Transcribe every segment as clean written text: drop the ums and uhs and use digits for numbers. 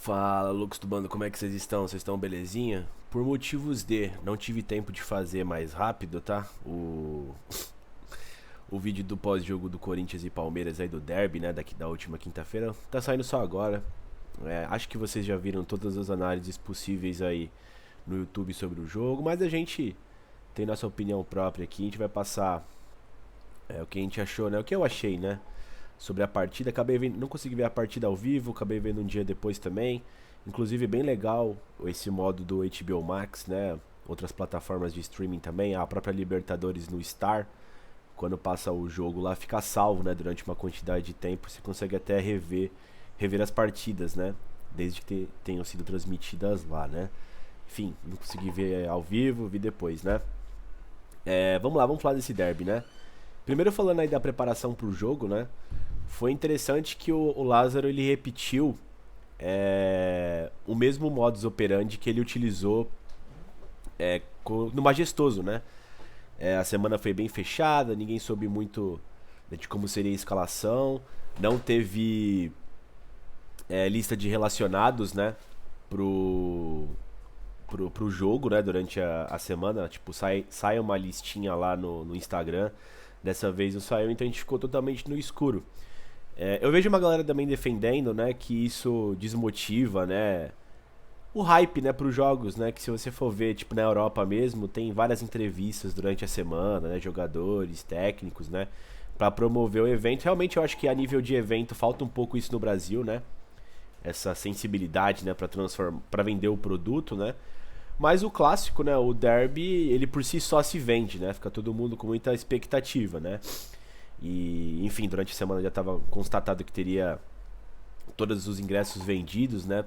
Fala, loucos do bando, como é que vocês estão? Vocês estão belezinha? Por motivos de não tive tempo de fazer mais rápido, tá? O vídeo do pós-jogo do Corinthians e Palmeiras aí do derby, né, da última quinta-feira, tá saindo só agora. Acho que vocês já viram todas as análises possíveis aí no YouTube sobre o jogo, mas a gente tem nossa opinião própria aqui, a gente vai passar o que a gente achou, né? O que eu achei, né? Sobre a partida. Acabei vendo, não consegui ver a partida ao vivo, acabei vendo um dia depois também. Inclusive bem legal esse modo do HBO Max, né? Outras plataformas de streaming também, a própria Libertadores no Star, quando passa o jogo lá fica salvo, né, durante uma quantidade de tempo, você consegue até rever as partidas, né? Desde que tenham sido transmitidas lá, né? Enfim, não consegui ver ao vivo, vi depois, né? Vamos lá, vamos falar desse derby, né? Primeiro falando aí da preparação pro jogo, né? Foi interessante que o Lázaro ele repetiu o mesmo modus operandi que ele utilizou no Majestoso, né? A semana foi bem fechada, ninguém soube muito, né, de como seria a escalação, não teve lista de relacionados, né? Pro, pro jogo, né? Durante a semana, tipo, sai uma listinha lá no Instagram. Dessa vez não saiu, então a gente ficou totalmente no escuro. Eu vejo uma galera também defendendo, né, que isso desmotiva, né, o hype, né, pros jogos, né, que se você for ver, tipo, na Europa mesmo, tem várias entrevistas durante a semana, né, jogadores, técnicos, né, pra promover o evento. Realmente eu acho que a nível de evento falta um pouco isso no Brasil, né, essa sensibilidade, né, para vender o produto, né. Mas o clássico, né, o derby, ele por si só se vende, né, fica todo mundo com muita expectativa, né. E, enfim, durante a semana já estava constatado que teria todos os ingressos vendidos, né,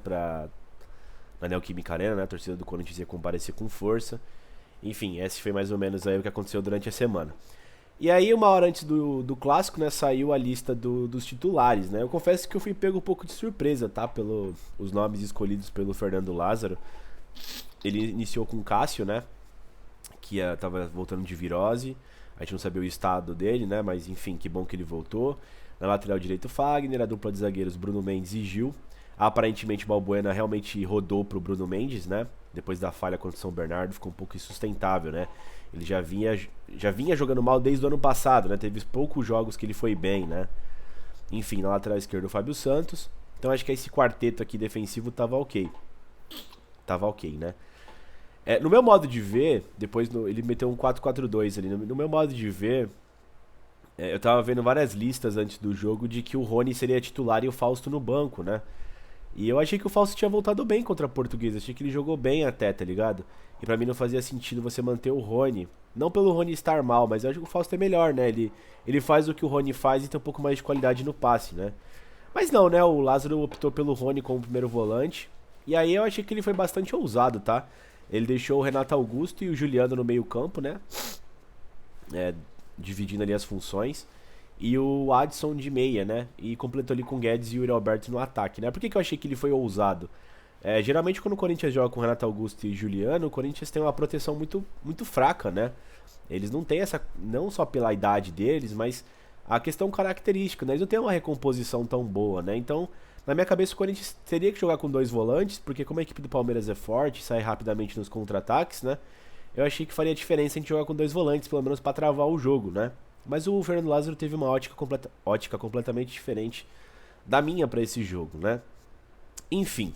na Neoquímica Arena, né, a torcida do Corinthians ia comparecer com força. Enfim, esse foi mais ou menos aí o que aconteceu durante a semana. E aí, uma hora antes do clássico, né, saiu a lista dos titulares, né. Eu confesso que eu fui pego um pouco de surpresa, tá, os nomes escolhidos pelo Fernando Lázaro. Ele iniciou com o Cássio, né, que tava voltando de virose. A gente não sabia o estado dele, né? Mas enfim, que bom que ele voltou. Na lateral direito, Fagner. A dupla de zagueiros, Bruno Mendes e Gil. Aparentemente, Balbuena realmente rodou pro Bruno Mendes, né? Depois da falha contra o São Bernardo, ficou um pouco insustentável, né? Ele já vinha jogando mal desde o ano passado, né? Teve poucos jogos que ele foi bem, né? Enfim, na lateral esquerda, o Fábio Santos. Então acho que esse quarteto aqui defensivo tava ok. Tava ok, né? No meu modo de ver, depois ele meteu um 4-4-2 ali. No meu modo de ver, eu tava vendo várias listas antes do jogo de que o Rony seria titular e o Fausto no banco, né? E eu achei que o Fausto tinha voltado bem contra a Portuguesa. Achei que ele jogou bem até, tá ligado? E pra mim não fazia sentido você manter o Rony. Não pelo Rony estar mal, mas eu acho que o Fausto é melhor, né? Ele faz o que o Rony faz e tem um pouco mais de qualidade no passe, né? Mas não, né? O Lázaro optou pelo Rony como primeiro volante. E aí eu achei que ele foi bastante ousado, tá? Ele deixou o Renato Augusto e o Juliano no meio campo, né? Dividindo ali as funções. E o Adson de meia, né? E completou ali com o Guedes e o Yuri Alberto no ataque, né? Por que eu achei que ele foi ousado? Geralmente quando o Corinthians joga com Renato Augusto e Juliano, o Corinthians tem uma proteção muito, muito fraca, né? Eles não têm essa... Não só pela idade deles, mas a questão característica, né? Eles não têm uma recomposição tão boa, né? Então... Na minha cabeça, o Corinthians teria que jogar com dois volantes, porque como a equipe do Palmeiras é forte, sai rapidamente nos contra-ataques, né? Eu achei que faria diferença a gente jogar com dois volantes, pelo menos para travar o jogo, né? Mas o Fernando Lázaro teve uma ótica completamente diferente da minha para esse jogo, né? Enfim.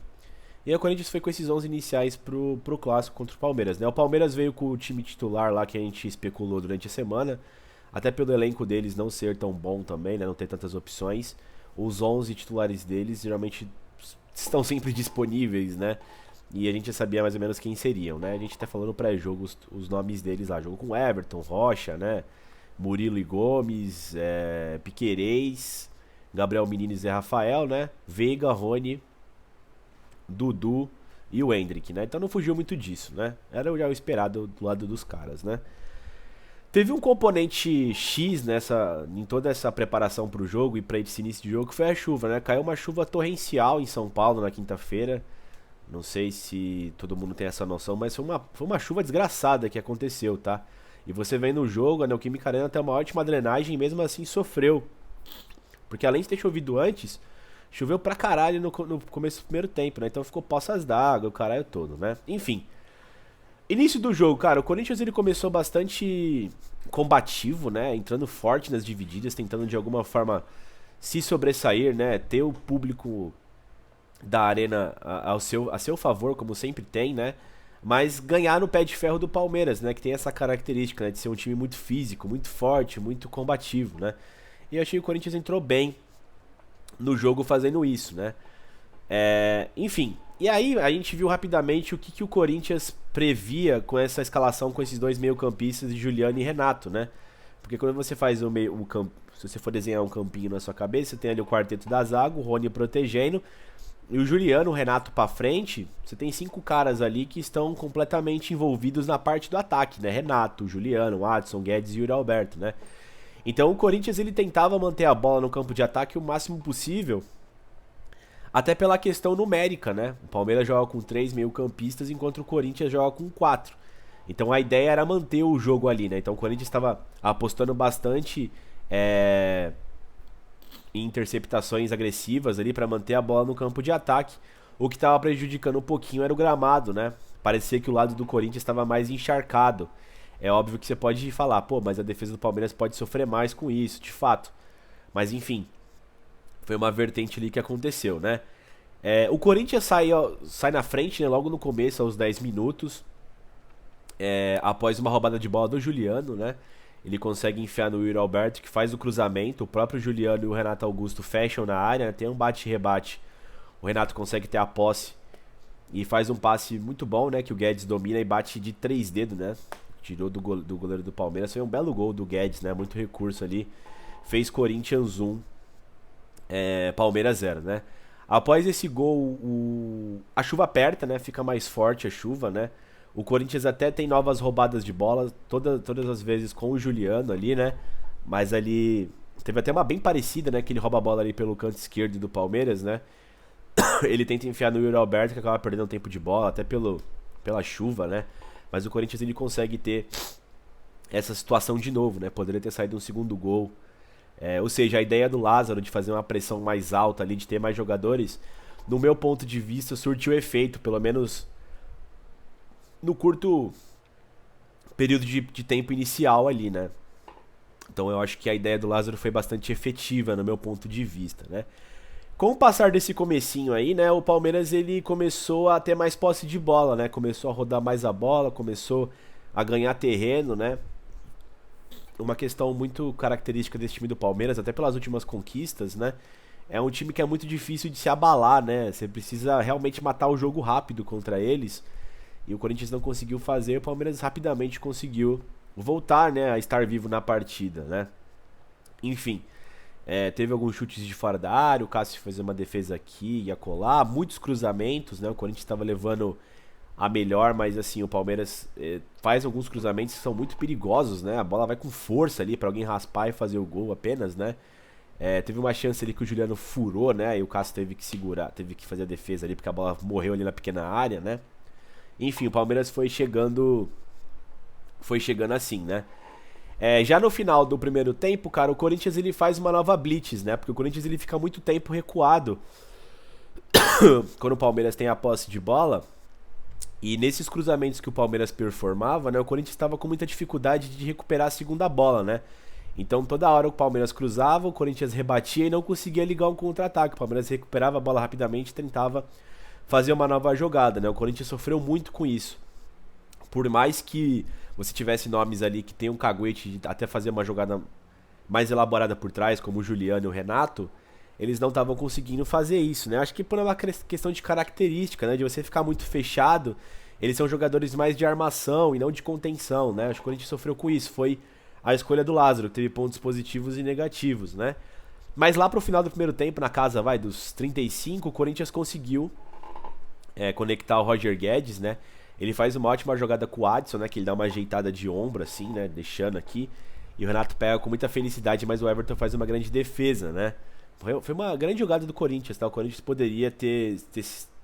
E aí o Corinthians foi com esses 11 iniciais pro clássico contra o Palmeiras, né? O Palmeiras veio com o time titular lá que a gente especulou durante a semana, até pelo elenco deles não ser tão bom também, né? Não ter tantas opções. Os 11 titulares deles geralmente estão sempre disponíveis, né? E a gente já sabia mais ou menos quem seriam, né? A gente tá falando pré-jogo os nomes deles lá. Jogo com Everton, Rocha, né? Murilo e Gomes, Piquerez, Gabriel Menino e Zé Rafael, né? Veiga, Rony, Dudu e o Hendrick, né? Então não fugiu muito disso, né? Era já o esperado do lado dos caras, né? Teve um componente X em toda essa preparação para o jogo e para esse início de jogo, que foi a chuva, né? Caiu uma chuva torrencial em São Paulo na quinta-feira. Não sei se todo mundo tem essa noção, mas foi uma chuva desgraçada que aconteceu, tá? E você vendo o jogo, a Neoquímica Arena tem uma ótima drenagem e mesmo assim sofreu. Porque além de ter chovido antes, Choveu pra caralho no começo do primeiro tempo, né? Então ficou poças d'água, o caralho todo, né? Enfim. Início do jogo, cara, o Corinthians ele começou bastante combativo, né? Entrando forte nas divididas, tentando de alguma forma se sobressair, né? Ter o público da arena a seu favor, como sempre tem, né? Mas ganhar no pé de ferro do Palmeiras, né? Que tem essa característica, né? De ser um time muito físico, muito forte, muito combativo, né? E eu achei que o Corinthians entrou bem no jogo fazendo isso, né? Enfim, e aí a gente viu rapidamente o que o Corinthians previa com essa escalação com esses dois meio-campistas, Juliano e Renato, né? Porque quando você faz um campo, se você for desenhar um campinho na sua cabeça, você tem ali o quarteto da zaga, o Rony protegendo, e o Juliano, o Renato pra frente, você tem 5 caras ali que estão completamente envolvidos na parte do ataque, né? Renato, Juliano, Adson, Guedes e Yuri Alberto, né? Então o Corinthians ele tentava manter a bola no campo de ataque o máximo possível, até pela questão numérica, né? O Palmeiras joga com 3 meio-campistas, enquanto o Corinthians joga com 4. Então a ideia era manter o jogo ali, né? Então o Corinthians estava apostando bastante em interceptações agressivas ali para manter a bola no campo de ataque. O que estava prejudicando um pouquinho era o gramado, né? Parecia que o lado do Corinthians estava mais encharcado. É óbvio que você pode falar, pô, mas a defesa do Palmeiras pode sofrer mais com isso, de fato. Mas enfim, foi uma vertente ali que aconteceu, né? O Corinthians sai na frente, né, logo no começo, aos 10 minutos, após uma roubada de bola do Juliano, né? Ele consegue enfiar no Yuri Alberto, que faz o cruzamento. O próprio Juliano e o Renato Augusto fecham na área, né? Tem um bate-rebate. O Renato consegue ter a posse e faz um passe muito bom, né? Que o Guedes domina e bate de 3 dedos, né? Tirou do goleiro do Palmeiras. Foi um belo gol do Guedes, né? Muito recurso ali. Fez Corinthians 1, Palmeiras 0, né? Após esse gol, a chuva aperta, né? Fica mais forte a chuva, né? O Corinthians até tem novas roubadas de bola, todas as vezes com o Juliano ali, né? Mas ali teve até uma bem parecida, né? Que ele rouba a bola ali pelo canto esquerdo do Palmeiras, né? Ele tenta enfiar no Yuri Alberto, que acaba perdendo tempo de bola, até pela chuva, né? Mas o Corinthians ele consegue ter essa situação de novo, né? Poderia ter saído um segundo gol. Ou seja, a ideia do Lázaro de fazer uma pressão mais alta ali, de ter mais jogadores, no meu ponto de vista, surtiu efeito, pelo menos no curto período de tempo inicial ali, né? Então eu acho que a ideia do Lázaro foi bastante efetiva no meu ponto de vista, né? Com o passar desse comecinho aí, né, o Palmeiras ele começou a ter mais posse de bola, né? Começou a rodar mais a bola, começou a ganhar terreno, né? Uma questão muito característica desse time do Palmeiras, até pelas últimas conquistas, né? É um time que é muito difícil de se abalar, né? Você precisa realmente matar o jogo rápido contra eles. E o Corinthians não conseguiu fazer, o Palmeiras rapidamente conseguiu voltar, né, a estar vivo na partida, né? Enfim, teve alguns chutes de fora da área, o Cássio fez uma defesa aqui e acolá, muitos cruzamentos, né? O Corinthians estava levando a melhor, mas assim, o Palmeiras faz alguns cruzamentos que são muito perigosos, né? A bola vai com força ali para alguém raspar e fazer o gol apenas, né? Teve uma chance ali que o Juliano furou, né? E o Cássio teve que segurar, teve que fazer a defesa ali porque a bola morreu ali na pequena área, né? Enfim, o Palmeiras foi chegando assim, né? Já no final do primeiro tempo, cara, o Corinthians ele faz uma nova blitz, né? Porque o Corinthians ele fica muito tempo recuado quando o Palmeiras tem a posse de bola. E nesses cruzamentos que o Palmeiras performava, né? O Corinthians estava com muita dificuldade de recuperar a segunda bola, né? Então toda hora o Palmeiras cruzava, o Corinthians rebatia e não conseguia ligar um contra-ataque. O Palmeiras recuperava a bola rapidamente e tentava fazer uma nova jogada, né? O Corinthians sofreu muito com isso. Por mais que você tivesse nomes ali que tem um caguete de até fazer uma jogada mais elaborada por trás, como o Juliano e o Renato, eles não estavam conseguindo fazer isso, né? Acho que por uma questão de característica, né? De você ficar muito fechado, eles são jogadores mais de armação e não de contenção, né? Acho que o Corinthians sofreu com isso. Foi a escolha do Lázaro, que teve pontos positivos e negativos, né? Mas lá pro final do primeiro tempo, na casa, dos 35, o Corinthians conseguiu conectar o Roger Guedes, né? Ele faz uma ótima jogada com o Adson, né? Que ele dá uma ajeitada de ombro, assim, né? Deixando aqui. E o Renato pega com muita felicidade, mas o Everton faz uma grande defesa, né? Foi uma grande jogada do Corinthians, tá? O Corinthians poderia ter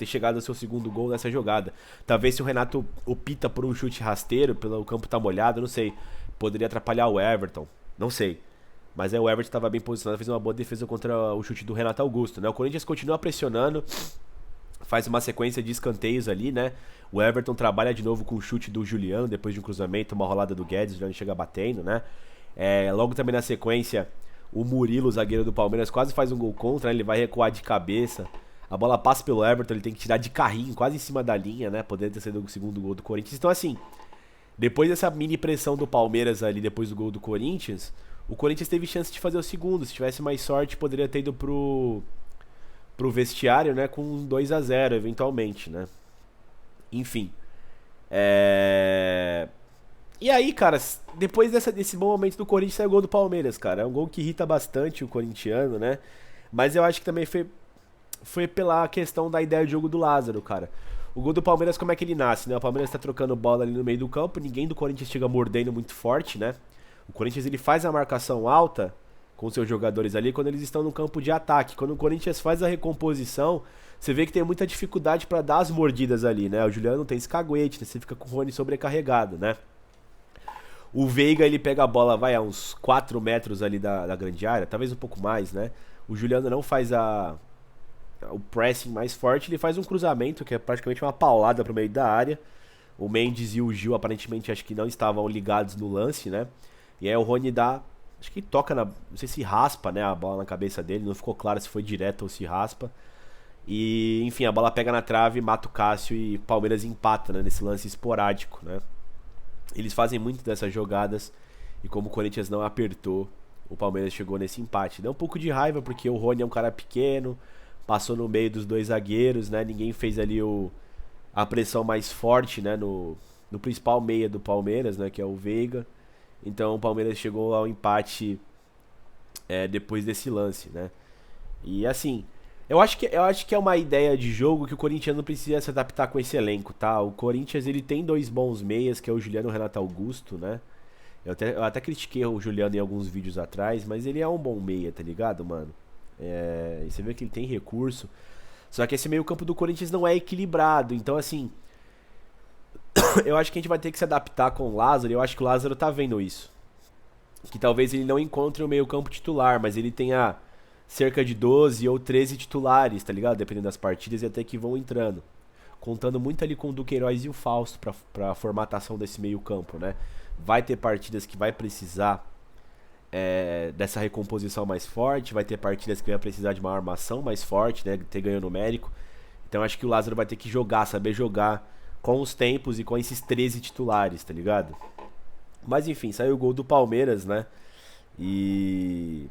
chegado ao seu segundo gol nessa jogada. Talvez se o Renato opta por um chute rasteiro, pelo campo tá molhado, não sei. Poderia atrapalhar o Everton, não sei. Mas aí o Everton estava bem posicionado, fez uma boa defesa contra o chute do Renato Augusto, né? O Corinthians continua pressionando, faz uma sequência de escanteios ali, né? O Everton trabalha de novo com o chute do Juliano, depois de um cruzamento, uma rolada do Guedes, o Juliano chega batendo, né? Logo também na sequência, o Murilo, o zagueiro do Palmeiras, quase faz um gol contra, né? Ele vai recuar de cabeça. A bola passa pelo Everton, ele tem que tirar de carrinho, quase em cima da linha, né? Poderia ter sido o segundo gol do Corinthians. Então, assim, depois dessa mini pressão do Palmeiras ali, depois do gol do Corinthians, o Corinthians teve chance de fazer o segundo. Se tivesse mais sorte, poderia ter ido pro vestiário, né? Com 2-0 eventualmente, né? Enfim. E aí, cara, depois desse bom momento do Corinthians, sai o gol do Palmeiras, cara. É um gol que irrita bastante o corintiano, né? Mas eu acho que também foi pela questão da ideia de jogo do Lázaro, cara. O gol do Palmeiras, como é que ele nasce, né? O Palmeiras tá trocando bola ali no meio do campo, ninguém do Corinthians chega mordendo muito forte, né? O Corinthians, ele faz a marcação alta com seus jogadores ali quando eles estão no campo de ataque. Quando o Corinthians faz a recomposição, você vê que tem muita dificuldade pra dar as mordidas ali, né? O Juliano tem esse caguete, né? Você fica com o Rony sobrecarregado, né? O Veiga, ele pega a bola, vai a uns 4 metros ali da grande área, talvez um pouco mais, né? O Juliano não faz o pressing mais forte, ele faz um cruzamento, que é praticamente uma paulada pro meio da área. O Mendes e o Gil, aparentemente, acho que não estavam ligados no lance, né? E aí o Rony dá, acho que toca não sei se raspa, né, a bola na cabeça dele, não ficou claro se foi direto ou se raspa. E, enfim, a bola pega na trave, mata o Cássio e o Palmeiras empata, né, nesse lance esporádico, né? Eles fazem muito dessas jogadas e como o Corinthians não apertou, o Palmeiras chegou nesse empate. Deu um pouco de raiva porque o Rony é um cara pequeno, passou no meio dos dois zagueiros, né? Ninguém fez ali a pressão mais forte, né? No principal meia do Palmeiras, né? Que é o Veiga. Então o Palmeiras chegou ao empate depois desse lance, né? E assim, eu acho que é uma ideia de jogo que o corintiano precisa se adaptar com esse elenco, tá? O Corinthians, ele tem dois bons meias, que é o Juliano e o Renato Augusto, né? Eu até critiquei o Juliano em alguns vídeos atrás, mas ele é um bom meia, tá ligado, mano? E você vê que ele tem recurso. Só que esse meio campo do Corinthians não é equilibrado. Então, assim, eu acho que a gente vai ter que se adaptar com o Lázaro. E eu acho que o Lázaro tá vendo isso. Que talvez ele não encontre o meio campo titular, mas ele tenha cerca de 12 ou 13 titulares, tá ligado? Dependendo das partidas e até que vão entrando. Contando muito ali com o Duqueiroz e o Fausto pra formatação desse meio campo, né? Vai ter partidas que vai precisar dessa recomposição mais forte, vai ter partidas que vai precisar de uma armação mais forte, né? Ter ganho numérico. Então acho que o Lázaro vai ter que saber jogar com os tempos e com esses 13 titulares, tá ligado? Mas enfim, saiu o gol do Palmeiras, né? E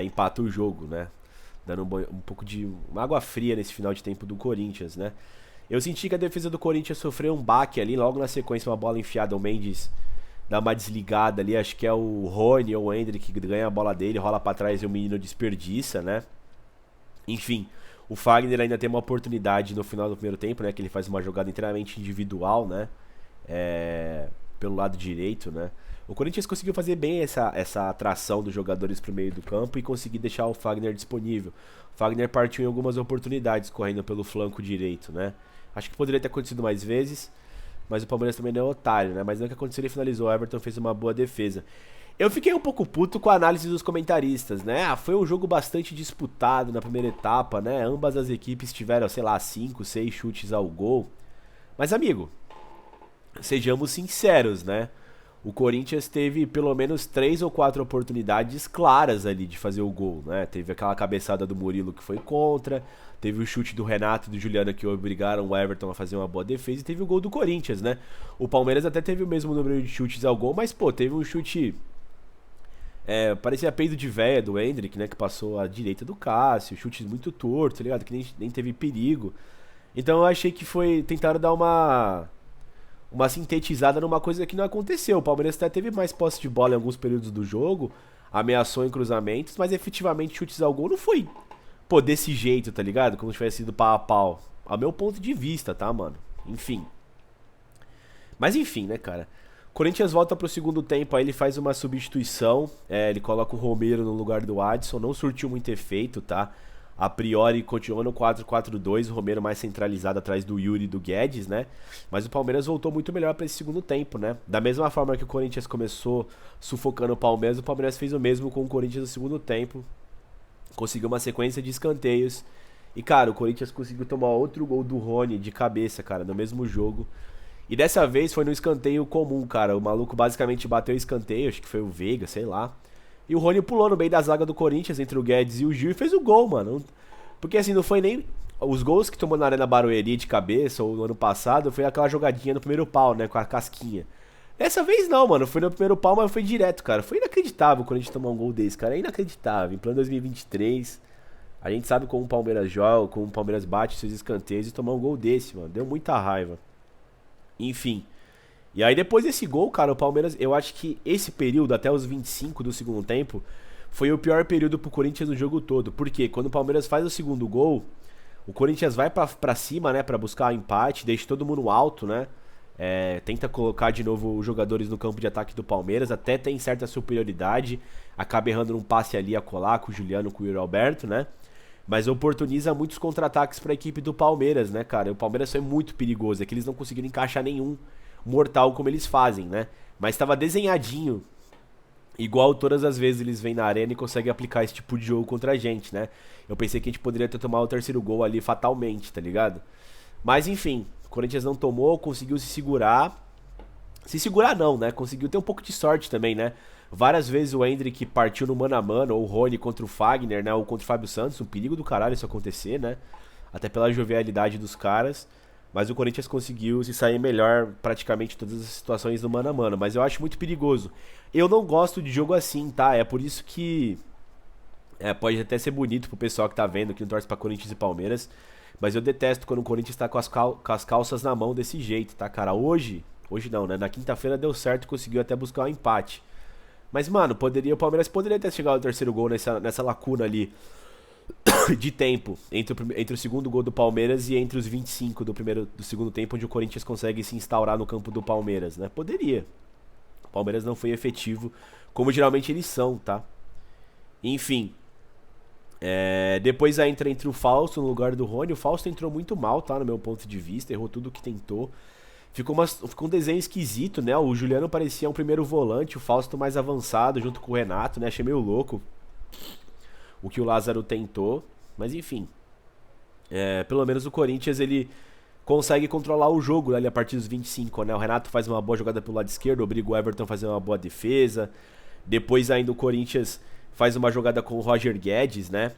empata o jogo, né? Dando um pouco de uma água fria nesse final de tempo do Corinthians, né? Eu senti que a defesa do Corinthians sofreu um baque ali, logo na sequência uma bola enfiada, o Mendes dá uma desligada ali, acho que é o Rony ou o Hendrick que ganha a bola dele, rola pra trás e o menino desperdiça, né? Enfim, o Fagner ainda tem uma oportunidade no final do primeiro tempo, né? Que ele faz uma jogada inteiramente individual, né? Pelo lado direito, né? O Corinthians conseguiu fazer bem essa atração dos jogadores pro meio do campo e conseguir deixar o Fagner disponível. O Fagner partiu em algumas oportunidades correndo pelo flanco direito, né? Acho que poderia ter acontecido mais vezes, mas o Palmeiras também não é otário, né? Mas não é que aconteceu, ele finalizou. O Everton fez uma boa defesa. Eu fiquei um pouco puto com a análise dos comentaristas, né? Foi um jogo bastante disputado na primeira etapa, né? Ambas as equipes tiveram, sei lá, 5, 6 chutes ao gol. Mas, amigo, sejamos sinceros, né? O Corinthians teve pelo menos 3 ou 4 oportunidades claras ali de fazer o gol, né? Teve aquela cabeçada do Murilo que foi contra, teve o chute do Renato e do Juliano que obrigaram o Everton a fazer uma boa defesa e teve o gol do Corinthians, né? O Palmeiras até teve o mesmo número de chutes ao gol, mas, pô, teve um chute... parecia peido de véia do Hendrick, né? Que passou à direita do Cássio, chute muito torto, tá ligado? Que nem teve perigo. Então eu achei que tentaram dar uma sintetizada numa coisa que não aconteceu. O Palmeiras até teve mais posse de bola em alguns períodos do jogo, ameaçou em cruzamentos, mas efetivamente chutes ao gol não foi, pô, desse jeito, tá ligado? Como se tivesse sido pau a pau. Ao meu ponto de vista, tá, mano? Enfim. Mas enfim, né, cara? Corinthians volta pro segundo tempo, aí ele faz uma substituição, ele coloca o Romero no lugar do Adson, não surtiu muito efeito, tá? a priori continuou no 4-4-2, o Romero mais centralizado atrás do Yuri e do Guedes, né? Mas o Palmeiras voltou muito melhor para esse segundo tempo, né? Da mesma forma que o Corinthians começou sufocando o Palmeiras fez o mesmo com o Corinthians no segundo tempo. Conseguiu uma sequência de escanteios. E, cara, o Corinthians conseguiu tomar outro gol do Rony de cabeça, cara, no mesmo jogo. E dessa vez foi no escanteio comum, cara. O maluco basicamente bateu o escanteio, acho que foi o Veiga, sei lá. E o Rony pulou no meio da zaga do Corinthians, entre o Guedes e o Gil, e fez o gol, mano. Porque assim, não foi nem... Os gols que tomou na Arena Barueri de cabeça, ou no ano passado, foi aquela jogadinha no primeiro pau, né, com a casquinha. Dessa vez não, mano. Foi no primeiro pau, mas foi direto, cara. Foi inacreditável quando a gente tomar um gol desse, cara. É inacreditável. Em plano 2023, a gente sabe como o Palmeiras joga, como o Palmeiras bate seus escanteios e tomar um gol desse, mano. Deu muita raiva. Enfim. E aí depois desse gol, cara, o Palmeiras, eu acho que esse período, até os 25 do segundo tempo, foi o pior período pro Corinthians no jogo todo. Porque quando o Palmeiras faz o segundo gol, o Corinthians vai pra cima, né, pra buscar o empate, deixa todo mundo alto, né. Tenta colocar de novo os jogadores no campo de ataque do Palmeiras, até tem certa superioridade, acaba errando num passe ali a colar com o Juliano, com o Yuri Alberto, né. Mas oportuniza muitos contra-ataques pra equipe do Palmeiras, né, cara. O Palmeiras foi muito perigoso, é que eles não conseguiram encaixar nenhum mortal como eles fazem, né? Mas estava desenhadinho, igual todas as vezes eles vêm na arena e conseguem aplicar esse tipo de jogo contra a gente, né? Eu pensei que a gente poderia ter tomado o terceiro gol ali fatalmente, tá ligado? Mas enfim, o Corinthians não tomou, conseguiu se segurar. Se segurar não, né? Conseguiu ter um pouco de sorte também, né? Várias vezes o Endrick partiu no mano a mano, ou o Rony contra o Fagner, né? Ou contra o Fábio Santos, um perigo do caralho isso acontecer, né? Até pela jovialidade dos caras. Mas o Corinthians conseguiu se sair melhor praticamente todas as situações no mano a mano. Mas eu acho muito perigoso. Eu não gosto de jogo assim, tá? É por isso que... pode até ser bonito pro pessoal que tá vendo, que não torce pra Corinthians e Palmeiras. Mas eu detesto quando o Corinthians tá com as calças na mão desse jeito, tá, cara? Hoje não, né? Na quinta-feira deu certo, conseguiu até buscar um empate. Mas, mano, o Palmeiras poderia ter chegado ao terceiro gol nessa lacuna ali de tempo entre o segundo gol do Palmeiras e entre os 25 do segundo tempo, onde o Corinthians consegue se instaurar no campo do Palmeiras, né? Poderia. O Palmeiras não foi efetivo, como geralmente eles são, tá? Enfim. Depois entra entre o Fausto no lugar do Rony. O Fausto entrou muito mal, tá? No meu ponto de vista, errou tudo que tentou. Ficou um desenho esquisito, né? O Juliano parecia um primeiro volante, o Fausto mais avançado junto com o Renato, né? Achei meio louco o que o Lázaro tentou, mas enfim. Pelo menos o Corinthians, ele consegue controlar o jogo, né, ali a partir dos 25, né? O Renato faz uma boa jogada pelo lado esquerdo, obriga o Everton a fazer uma boa defesa. Depois ainda o Corinthians faz uma jogada com o Roger Guedes, né?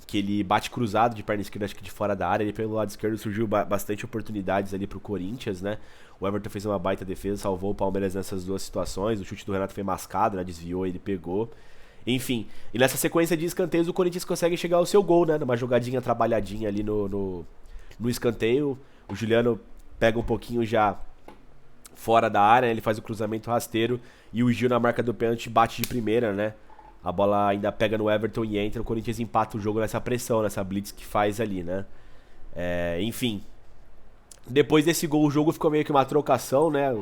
Que ele bate cruzado de perna esquerda, acho que de fora da área. Ele pelo lado esquerdo surgiu bastante oportunidades ali pro Corinthians, né? O Everton fez uma baita defesa, salvou o Palmeiras nessas duas situações. O chute do Renato foi mascado, né? Desviou, ele pegou. Enfim, e nessa sequência de escanteios o Corinthians consegue chegar ao seu gol, né? Numa jogadinha trabalhadinha ali no escanteio. O Juliano pega um pouquinho já fora da área, né? Ele faz o cruzamento rasteiro. E o Gil na marca do pênalti bate de primeira, né? A bola ainda pega no Everton e entra. O Corinthians empata o jogo nessa pressão, nessa blitz que faz ali, né? Enfim. Depois desse gol, o jogo ficou meio que uma trocação, né?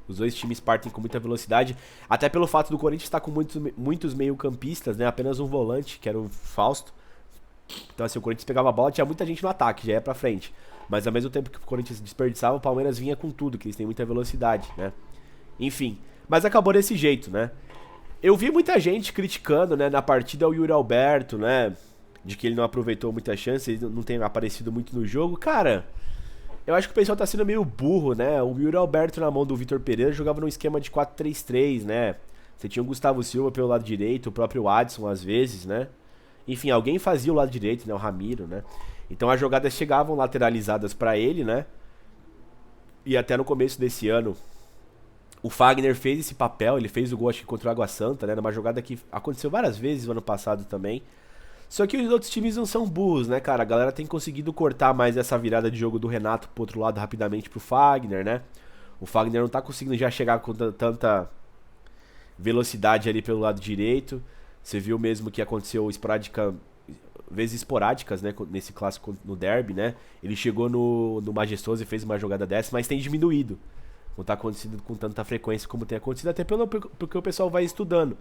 Os dois times partem com muita velocidade. Até pelo fato do Corinthians estar com muitos meio-campistas, né? Apenas um volante, que era o Fausto. Então, assim, o Corinthians pegava a bola, tinha muita gente no ataque, já ia pra frente. Mas ao mesmo tempo que o Corinthians desperdiçava, o Palmeiras vinha com tudo, que eles têm muita velocidade, né? Enfim. Mas acabou desse jeito, né? Eu vi muita gente criticando, né, na partida o Yuri Alberto, né? De que ele não aproveitou muita chance, ele não tem aparecido muito no jogo. Cara, eu acho que o pessoal tá sendo meio burro, né? O Yuri Alberto na mão do Vitor Pereira jogava num esquema de 4-3-3, né? Você tinha o Gustavo Silva pelo lado direito, o próprio Adson às vezes, né? Enfim, alguém fazia o lado direito, né? O Ramiro, né? Então as jogadas chegavam lateralizadas pra ele, né? E até no começo desse ano, o Fagner fez esse papel, ele fez o gol acho que contra o Água Santa, né? Numa jogada que aconteceu várias vezes no ano passado também. Só que os outros times não são burros, né, cara? A galera tem conseguido cortar mais essa virada de jogo do Renato pro outro lado rapidamente pro Fagner, né? O Fagner não tá conseguindo já chegar com tanta velocidade ali pelo lado direito. Você viu mesmo que aconteceu vezes esporádicas, né? Nesse clássico no derby, né? Ele chegou no Majestoso e fez uma jogada dessa, mas tem diminuído. Não tá acontecendo com tanta frequência como tem acontecido, até porque o pessoal vai estudando.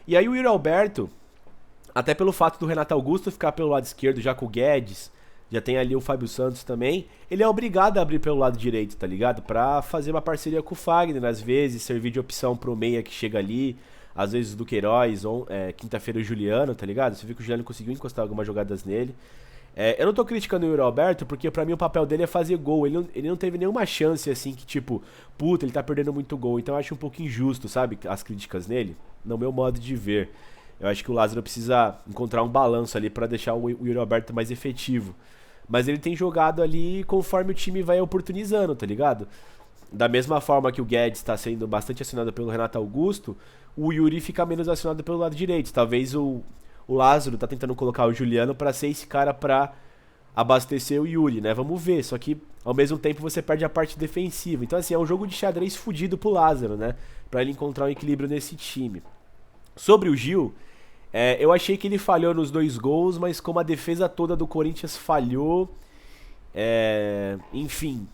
E aí o Yuri Alberto, Até pelo fato do Renato Augusto ficar pelo lado esquerdo, já com o Guedes, já tem ali o Fábio Santos também. Ele é obrigado a abrir pelo lado direito, tá ligado? Pra fazer uma parceria com o Fagner, às vezes, servir de opção pro meia que chega ali. Às vezes do Queiroz, quinta-feira o Juliano, tá ligado? Você viu que o Juliano conseguiu encostar algumas jogadas nele. Eu não tô criticando o Yuri Alberto, porque pra mim o papel dele é fazer gol. Ele não teve nenhuma chance, assim, que tipo, puta, ele tá perdendo muito gol. Então eu acho um pouco injusto, sabe, as críticas nele, no meu modo de ver. Eu acho que o Lázaro precisa encontrar um balanço ali pra deixar o Yuri Alberto mais efetivo. Mas ele tem jogado ali conforme o time vai oportunizando, tá ligado? Da mesma forma que o Guedes tá sendo bastante acionado pelo Renato Augusto, o Yuri fica menos acionado pelo lado direito. Talvez o Lázaro tá tentando colocar o Juliano pra ser esse cara pra abastecer o Yuri, né? Vamos ver. Só que ao mesmo tempo você perde a parte defensiva. Então, assim, é um jogo de xadrez fudido pro Lázaro, né? Pra ele encontrar um equilíbrio nesse time. Sobre o Gil, eu achei que ele falhou nos dois gols, mas como a defesa toda do Corinthians falhou, enfim,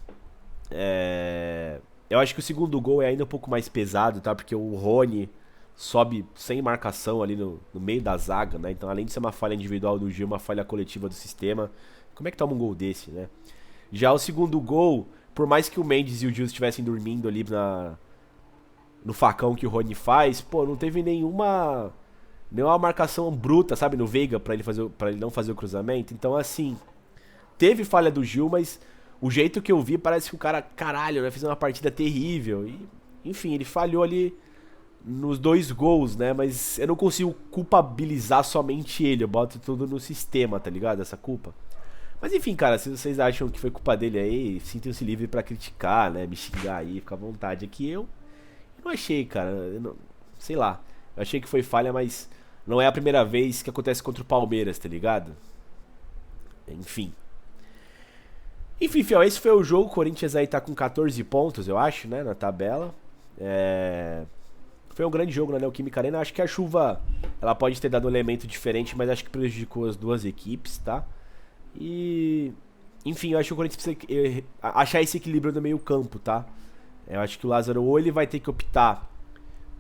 eu acho que o segundo gol é ainda um pouco mais pesado, tá? Porque o Rony sobe sem marcação ali no meio da zaga, né? Então, além de ser uma falha individual do Gil, uma falha coletiva do sistema, como é que toma um gol desse, né? Já o segundo gol, por mais que o Mendes e o Gil estivessem dormindo ali no facão que o Rony faz, pô, não teve nenhuma marcação bruta, sabe, no Veiga para ele não fazer o cruzamento. Então, assim, teve falha do Gil, mas o jeito que eu vi parece que o cara, caralho, né, fez uma partida terrível. E, enfim, ele falhou ali nos dois gols, né? Mas eu não consigo culpabilizar somente ele. Eu boto tudo no sistema, tá ligado? Essa culpa. Mas enfim, cara, se vocês acham que foi culpa dele aí, sintam-se livre pra criticar, né? Me xingar aí, fica à vontade. Aqui eu não achei, cara. Sei lá. Eu achei que foi falha, mas não é a primeira vez que acontece contra o Palmeiras, tá ligado? Enfim. Enfim, fiel, esse foi o jogo. O Corinthians aí tá com 14 pontos, eu acho, né? Na tabela. Foi um grande jogo na Neoquímica Arena. Acho que a chuva ela pode ter dado um elemento diferente, mas acho que prejudicou as duas equipes, tá? E. Enfim, eu acho que o Corinthians precisa achar esse equilíbrio no meio-campo, tá? Eu acho que o Lázaro ou ele vai ter que optar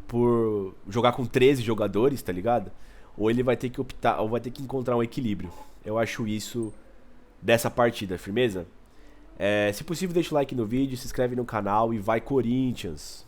por jogar com 13 jogadores, tá ligado? Ou ele vai ter que optar, ou vai ter que encontrar um equilíbrio. Eu acho isso dessa partida, firmeza? Se possível, deixa o like no vídeo, se inscreve no canal e vai Corinthians!